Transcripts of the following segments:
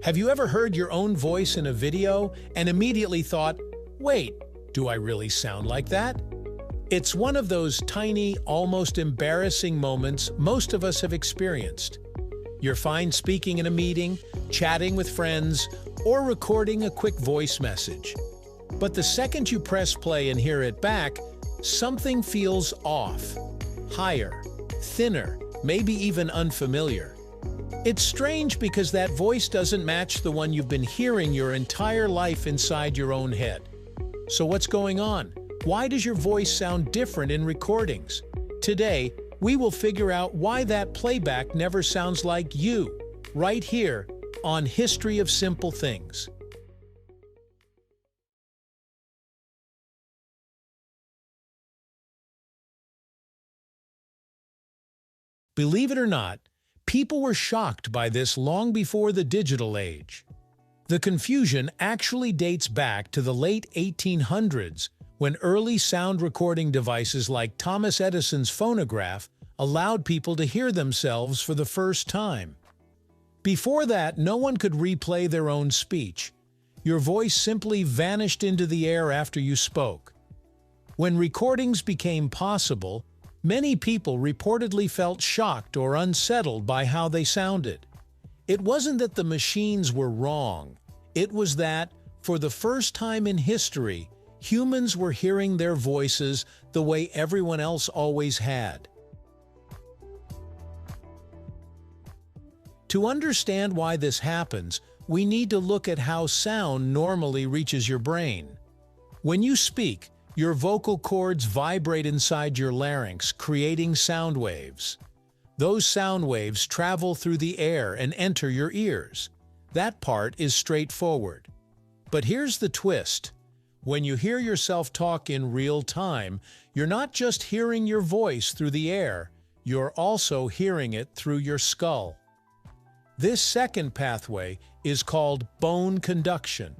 Have you ever heard your own voice in a video and immediately thought, wait, do I really sound like that? It's one of those tiny, almost embarrassing moments most of us have experienced. You're fine speaking in a meeting, chatting with friends, or recording a quick voice message. But the second you press play and hear it back, something feels off, higher, thinner, maybe even unfamiliar. It's strange because that voice doesn't match the one you've been hearing your entire life inside your own head. So what's going on? Why does your voice sound different in recordings? Today, we will figure out why that playback never sounds like you, right here on History of Simple Things. Believe it or not, people were shocked by this long before the digital age. The confusion actually dates back to the late 1800s, when early sound recording devices like Thomas Edison's phonograph allowed people to hear themselves for the first time. Before that, no one could replay their own speech. Your voice simply vanished into the air after you spoke. When recordings became possible, many people reportedly felt shocked or unsettled by how they sounded. It wasn't that the machines were wrong. It was that, for the first time in history, humans were hearing their voices the way everyone else always had. To understand why this happens, we need to look at how sound normally reaches your brain. When you speak, your vocal cords vibrate inside your larynx, creating sound waves. Those sound waves travel through the air and enter your ears. That part is straightforward. But here's the twist. When you hear yourself talk in real time, you're not just hearing your voice through the air, you're also hearing it through your skull. This second pathway is called bone conduction.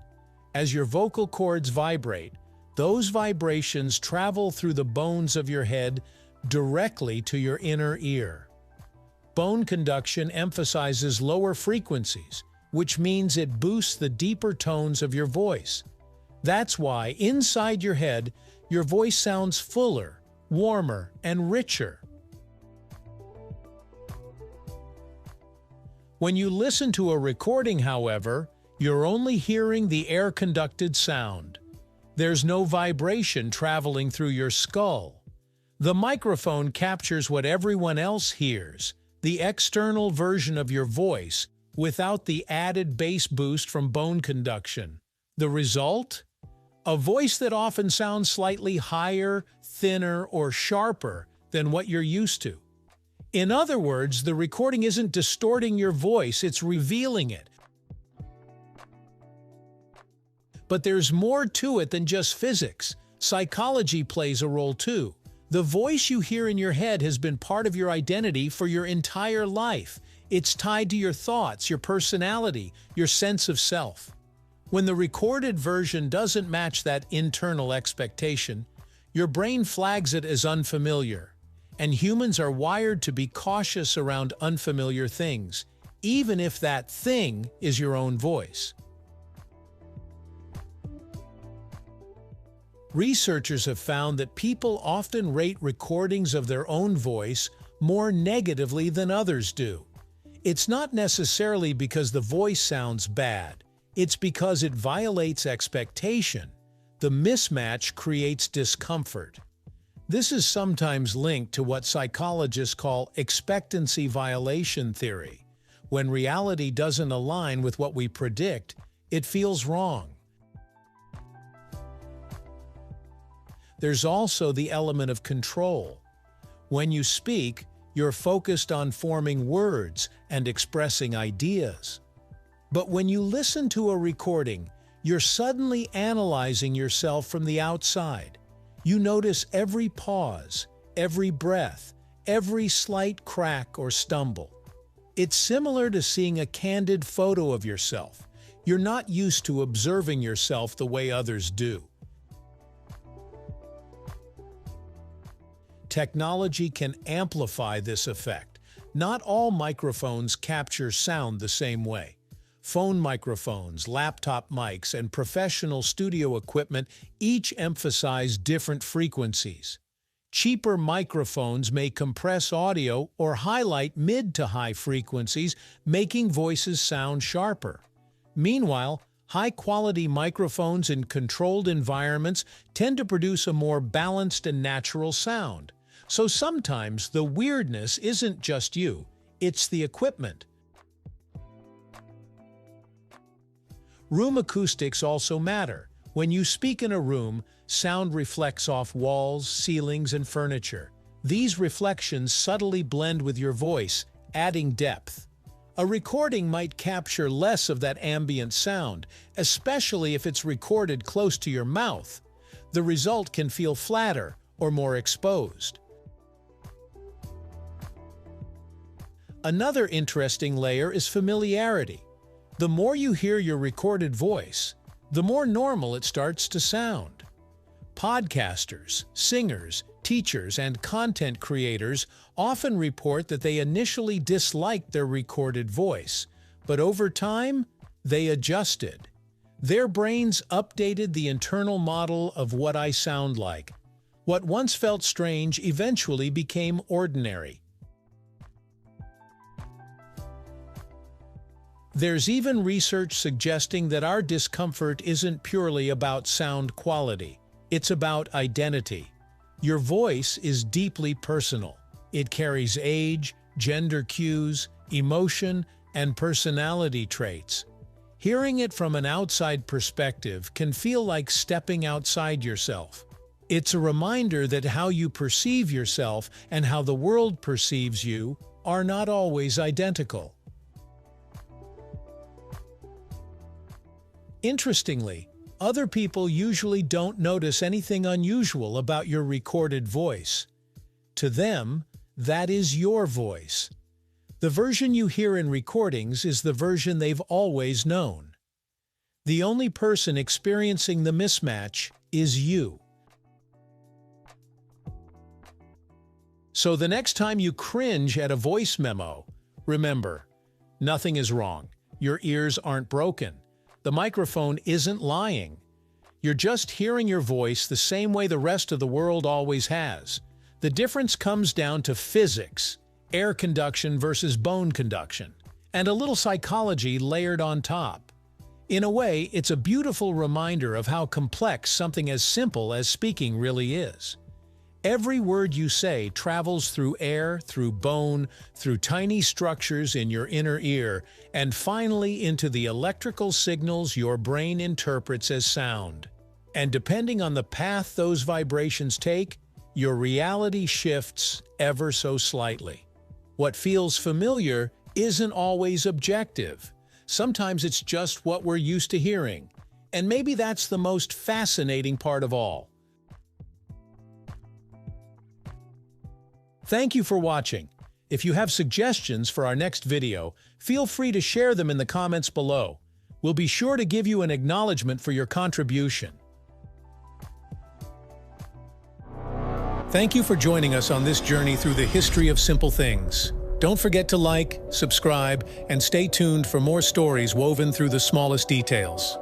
As your vocal cords vibrate, those vibrations travel through the bones of your head directly to your inner ear. Bone conduction emphasizes lower frequencies, which means it boosts the deeper tones of your voice. That's why, inside your head, your voice sounds fuller, warmer, and richer. When you listen to a recording, however, you're only hearing the air-conducted sound. There's no vibration traveling through your skull. The microphone captures what everyone else hears, the external version of your voice, without the added bass boost from bone conduction. The result? A voice that often sounds slightly higher, thinner, or sharper than what you're used to. In other words, the recording isn't distorting your voice, it's revealing it. But there's more to it than just physics. Psychology plays a role too. The voice you hear in your head has been part of your identity for your entire life. It's tied to your thoughts, your personality, your sense of self. When the recorded version doesn't match that internal expectation, your brain flags it as unfamiliar. And humans are wired to be cautious around unfamiliar things, even if that thing is your own voice. Researchers have found that people often rate recordings of their own voice more negatively than others do. It's not necessarily because the voice sounds bad. It's because it violates expectation. The mismatch creates discomfort. This is sometimes linked to what psychologists call expectancy violation theory. When reality doesn't align with what we predict, it feels wrong. There's also the element of control. When you speak, you're focused on forming words and expressing ideas. But when you listen to a recording, you're suddenly analyzing yourself from the outside. You notice every pause, every breath, every slight crack or stumble. It's similar to seeing a candid photo of yourself. You're not used to observing yourself the way others do. Technology can amplify this effect. Not all microphones capture sound the same way. phone microphones, laptop mics, and professional studio equipment each emphasize different frequencies. Cheaper microphones may compress audio or highlight mid to high frequencies, making voices sound sharper. Meanwhile, high-quality microphones in controlled environments tend to produce a more balanced and natural sound. So sometimes the weirdness isn't just you, it's the equipment. Room acoustics also matter. When you speak in a room, sound reflects off walls, ceilings, and furniture. These reflections subtly blend with your voice, adding depth. A recording might capture less of that ambient sound, especially if it's recorded close to your mouth. The result can feel flatter or more exposed. Another interesting layer is familiarity. The more you hear your recorded voice, the more normal it starts to sound. Podcasters, singers, teachers, and content creators often report that they initially disliked their recorded voice, but over time, they adjusted. Their brains updated the internal model of what I sound like. What once felt strange eventually became ordinary. There's even research suggesting that our discomfort isn't purely about sound quality. It's about identity. Your voice is deeply personal. It carries age, gender cues, emotion, and personality traits. Hearing it from an outside perspective can feel like stepping outside yourself. It's a reminder that how you perceive yourself and how the world perceives you are not always identical. Interestingly, other people usually don't notice anything unusual about your recorded voice. To them, that is your voice. The version you hear in recordings is the version they've always known. The only person experiencing the mismatch is you. So the next time you cringe at a voice memo, remember, nothing is wrong. Your ears aren't broken. The microphone isn't lying. You're just hearing your voice the same way the rest of the world always has. The difference comes down to physics, air conduction versus bone conduction, and a little psychology layered on top. In a way, it's a beautiful reminder of how complex something as simple as speaking really is. Every word you say travels through air, through bone, through tiny structures in your inner ear, and finally into the electrical signals your brain interprets as sound. And depending on the path those vibrations take, your reality shifts ever so slightly. What feels familiar isn't always objective. Sometimes it's just what we're used to hearing. And maybe that's the most fascinating part of all. Thank you for watching. If you have suggestions for our next video, feel free to share them in the comments below. We'll be sure to give you an acknowledgement for your contribution. Thank you for joining us on this journey through the history of simple things. Don't forget to like, subscribe, and stay tuned for more stories woven through the smallest details.